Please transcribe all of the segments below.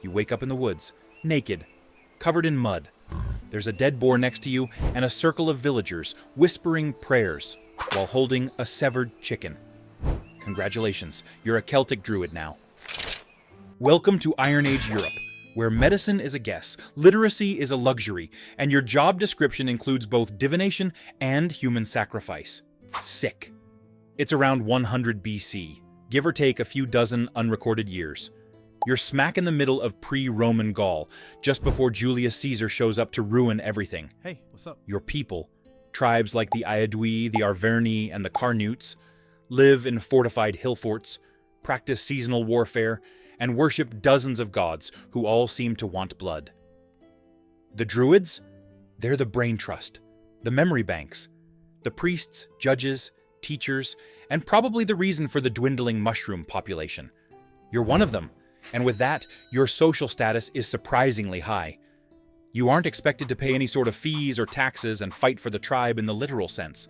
You wake up in the woods, naked, covered in mud. There's a dead boar next to you and a circle of villagers whispering prayers while holding a severed chicken. Congratulations, you're a Celtic Druid now. Welcome to Iron Age Europe, where medicine is a guess, literacy is a luxury, and your job description includes both divination and human sacrifice. Sick. It's around 100 BC, give or take a few dozen unrecorded years. You're smack in the middle of pre-Roman Gaul, just before Julius Caesar shows up to ruin everything. Hey, what's up? Your people, tribes like the Aedui, the Arverni, and the Carnutes, live in fortified hill forts, practice seasonal warfare, and worship dozens of gods who all seem to want blood. The Druids? They're the brain trust, the memory banks, the priests, judges, teachers, and probably the reason for the dwindling mushroom population. You're one of them, and with that, your social status is surprisingly high. You aren't expected to pay any sort of fees or taxes and fight for the tribe in the literal sense,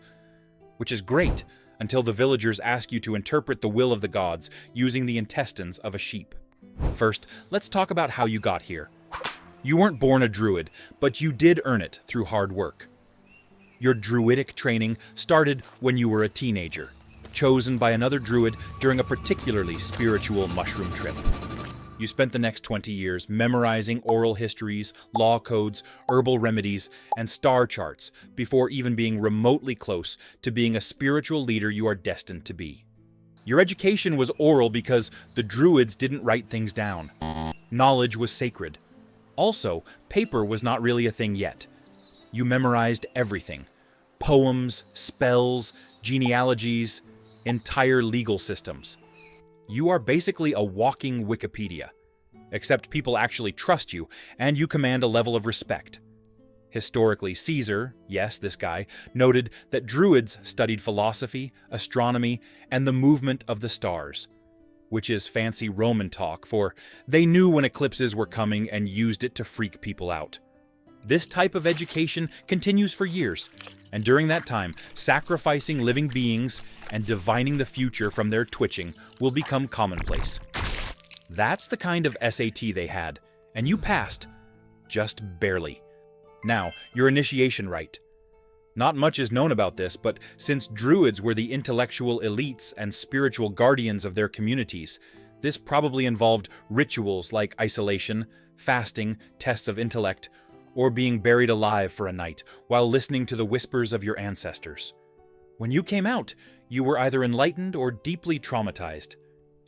which is great until the villagers ask you to interpret the will of the gods using the intestines of a sheep. First, let's talk about how you got here. You weren't born a druid, but you did earn it through hard work. Your druidic training started when you were a teenager, chosen by another druid during a particularly spiritual mushroom trip. You spent the next 20 years memorizing oral histories, law codes, herbal remedies, and star charts before even being remotely close to being a spiritual leader you are destined to be. Your education was oral because the Druids didn't write things down. Knowledge was sacred. Also, paper was not really a thing yet. You memorized everything. Poems, spells, genealogies, entire legal systems. You are basically a walking Wikipedia, except people actually trust you, and you command a level of respect. Historically, Caesar, yes, this guy, noted that Druids studied philosophy, astronomy, and the movement of the stars, which is fancy Roman talk for they knew when eclipses were coming and used it to freak people out. This type of education continues for years, and during that time, sacrificing living beings and divining the future from their twitching will become commonplace. That's the kind of SAT they had, and you passed, just barely. Now, your initiation rite. Not much is known about this, but since Druids were the intellectual elites and spiritual guardians of their communities, this probably involved rituals like isolation, fasting, tests of intellect, or being buried alive for a night while listening to the whispers of your ancestors. When you came out, you were either enlightened or deeply traumatized.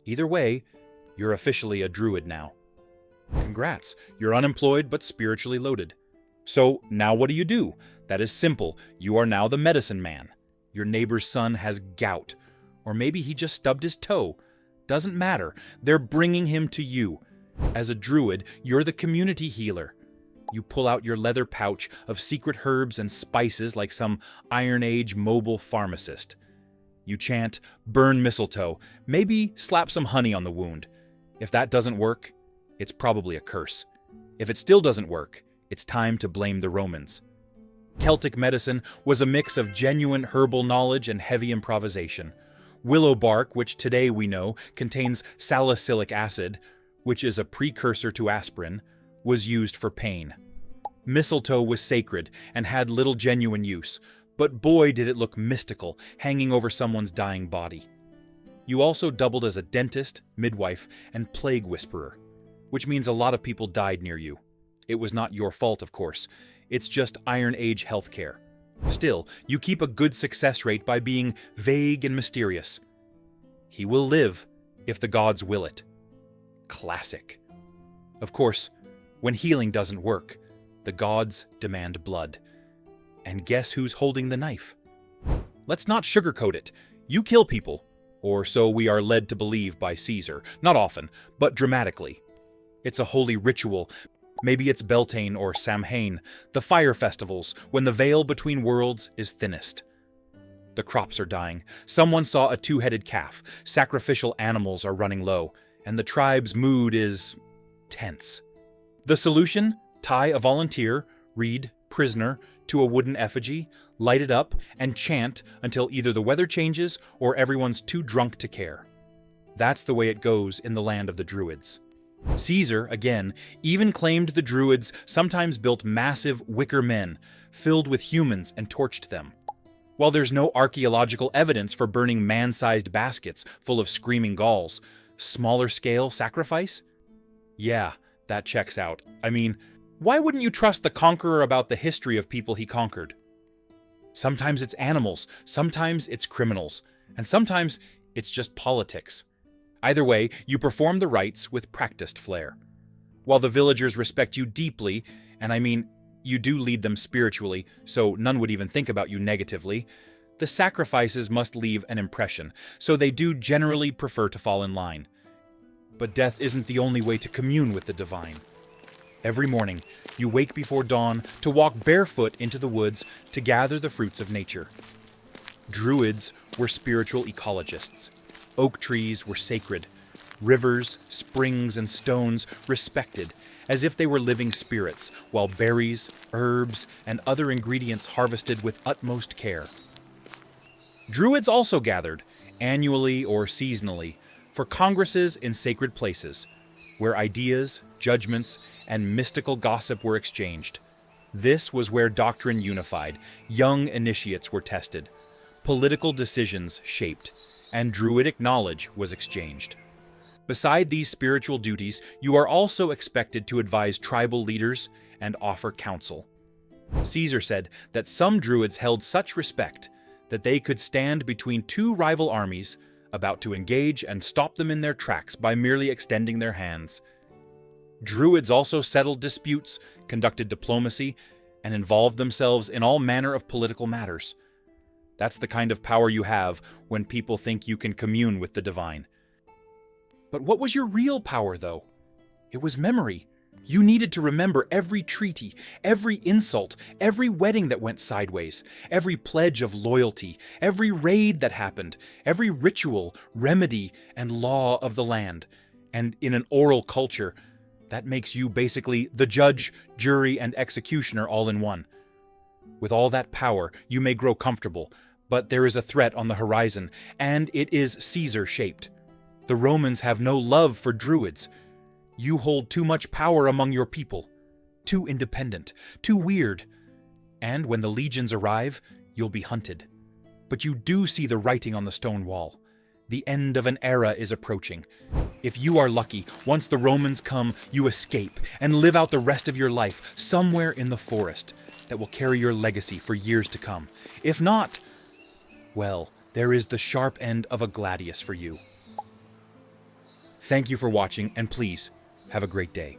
Either way, you're officially a Druid now. Congrats, you're unemployed but spiritually loaded. So now what do? That is simple. You are now the medicine man. Your neighbor's son has gout. Or maybe he just stubbed his toe. Doesn't matter. They're bringing him to you. As a druid, you're the community healer. You pull out your leather pouch of secret herbs and spices like some Iron Age mobile pharmacist. You chant, burn mistletoe, maybe slap some honey on the wound. If that doesn't work, it's probably a curse. If it still doesn't work, it's time to blame the Romans. Celtic medicine was a mix of genuine herbal knowledge and heavy improvisation. Willow bark, which today we know contains salicylic acid, which is a precursor to aspirin, was used for pain. Mistletoe was sacred and had little genuine use, but boy did it look mystical, hanging over someone's dying body. You also doubled as a dentist, midwife, and plague whisperer, which means a lot of people died near you. It was not your fault, of course. It's just Iron Age healthcare. Still, you keep a good success rate by being vague and mysterious. He will live if the gods will it. Classic. Of course, when healing doesn't work, the gods demand blood. And guess who's holding the knife? Let's not sugarcoat it. You kill people, or so we are led to believe by Caesar. Not often, but dramatically. It's a holy ritual. Maybe it's Beltane or Samhain, the fire festivals, when the veil between worlds is thinnest. The crops are dying. Someone saw a two-headed calf. Sacrificial animals are running low, and the tribe's mood is tense. The solution? Tie a volunteer, read prisoner to a wooden effigy, light it up, and chant until either the weather changes or everyone's too drunk to care. That's the way it goes in the land of the Druids. Caesar, again, even claimed the Druids sometimes built massive wicker men filled with humans and torched them. While there's no archaeological evidence for burning man-sized baskets full of screaming Gauls, smaller-scale sacrifice? Yeah, that checks out. I mean, why wouldn't you trust the conqueror about the history of people he conquered? Sometimes it's animals, sometimes it's criminals, and sometimes it's just politics. Either way, you perform the rites with practiced flair. While the villagers respect you deeply, and I mean, you do lead them spiritually, so none would even think about you negatively, the sacrifices must leave an impression, so they do generally prefer to fall in line. But death isn't the only way to commune with the divine. Every morning, you wake before dawn to walk barefoot into the woods to gather the fruits of nature. Druids were spiritual ecologists. Oak trees were sacred. Rivers, springs, and stones respected, as if they were living spirits, while berries, herbs, and other ingredients harvested with utmost care. Druids also gathered, annually or seasonally, for congresses in sacred places, where ideas, judgments, and mystical gossip were exchanged. This was where doctrine unified, young initiates were tested, political decisions shaped, and Druidic knowledge was exchanged. Beside these spiritual duties, you are also expected to advise tribal leaders and offer counsel. Caesar said that some Druids held such respect that they could stand between two rival armies about to engage and stop them in their tracks by merely extending their hands. Druids also settled disputes, conducted diplomacy, and involved themselves in all manner of political matters. That's the kind of power you have when people think you can commune with the divine. But what was your real power, though? It was memory. You needed to remember every treaty, every insult, every wedding that went sideways, every pledge of loyalty, every raid that happened, every ritual, remedy, and law of the land. And in an oral culture, that makes you basically the judge, jury, and executioner all in one. With all that power, you may grow comfortable, but there is a threat on the horizon, and it is Caesar-shaped. The Romans have no love for Druids. You hold too much power among your people, too independent, too weird. And when the legions arrive, you'll be hunted. But you do see the writing on the stone wall. The end of an era is approaching. If you are lucky, once the Romans come, you escape and live out the rest of your life somewhere in the forest that will carry your legacy for years to come. If not, well, there is the sharp end of a gladius for you. Thank you for watching, and please, have a great day.